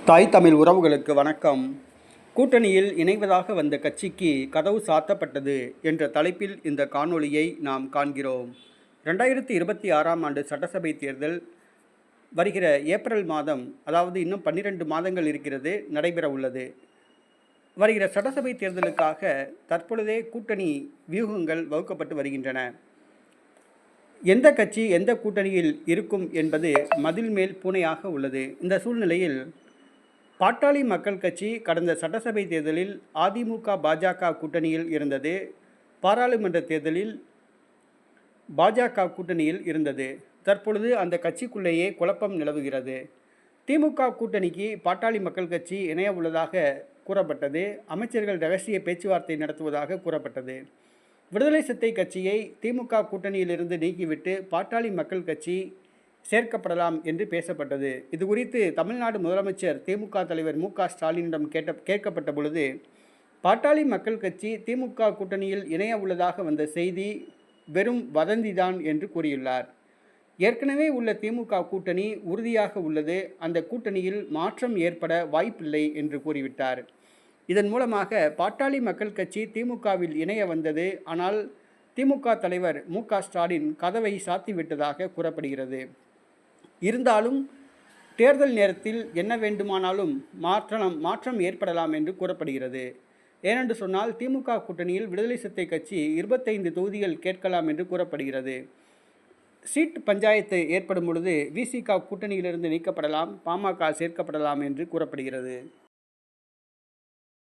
தாய் தமிழ் உறவுகளுக்கு வணக்கம். கூட்டணியில் இணைவதாக வந்த கட்சிக்கு கதவு சாத்தப்பட்டது என்ற தலைப்பில் இந்த காணொளியை நாம் காண்கிறோம். 2026ஆம் ஆண்டு சட்டசபை தேர்தல் வருகிற ஏப்ரல் மாதம், அதாவது இன்னும் 12 மாதங்கள் இருக்கிறது, நடைபெற உள்ளது. வருகிற சட்டசபை தேர்தலுக்காக தற்பொழுதே கூட்டணி வியூகங்கள் வகுக்கப்பட்டு வருகின்றன. எந்த கட்சி எந்த கூட்டணியில் இருக்கும் என்பது மதில் மேல் பூனையாக உள்ளது. இந்த சூழ்நிலையில் பாட்டாளி மக்கள் கட்சி கடந்த சட்டசபை தேர்தலில் அதிமுக பாஜக கூட்டணியில் இருந்தது. பாராளுமன்ற தேர்தலில் பாஜக கூட்டணியில் இருந்தது. தற்பொழுது அந்த கட்சிக்குள்ளேயே குழப்பம் நிலவுகிறது. திமுக கூட்டணிக்கு பாட்டாளி மக்கள் கட்சி இணைய உள்ளதாக கூறப்பட்டது. அமைச்சர்கள் ரகசிய பேச்சுவார்த்தை நடத்துவதாக கூறப்பட்டது. விடுதலை சிறுத்தை கட்சியை திமுக கூட்டணியிலிருந்து நீக்கிவிட்டு பாட்டாளி மக்கள் கட்சி சேர்க்கப்படலாம் என்று பேசப்பட்டது. இது குறித்து தமிழ்நாடு முதலமைச்சர் திமுக தலைவர் மு.க.ஸ்டாலினிடம் கேட்கப்பட்ட பொழுது, பாட்டாளி மக்கள் கட்சி திமுக கூட்டணியில் இணைய உள்ளதாக வந்த செய்தி வெறும் வதந்திதான் என்று கூறியுள்ளார். ஏற்கனவே உள்ள திமுக கூட்டணி உறுதியாக உள்ளது, அந்த கூட்டணியில் மாற்றம் ஏற்பட வாய்ப்பில்லை என்று கூறிவிட்டார். இதன் மூலமாக பாட்டாளி மக்கள் கட்சி திமுகவில் இணைய வந்தது. ஆனால் திமுக தலைவர் மு.க.ஸ்டாலின் கதவை சாத்திவிட்டதாக கூறப்படுகிறது. இருந்தாலும் தேர்தல் நேரத்தில் என்ன வேண்டுமானாலும் மாற்றம் ஏற்படலாம் என்று கூறப்படுகிறது. ஏனென்று சொன்னால் திமுக கூட்டணியில் விடுதலை சிறுத்தை கட்சி 25 தொகுதிகள் கேட்கலாம் என்று கூறப்படுகிறது. சீட் பஞ்சாயத்து ஏற்படும் பொழுது விசிக கூட்டணியிலிருந்து நீக்கப்படலாம், பாமக சேர்க்கப்படலாம் என்று கூறப்படுகிறது.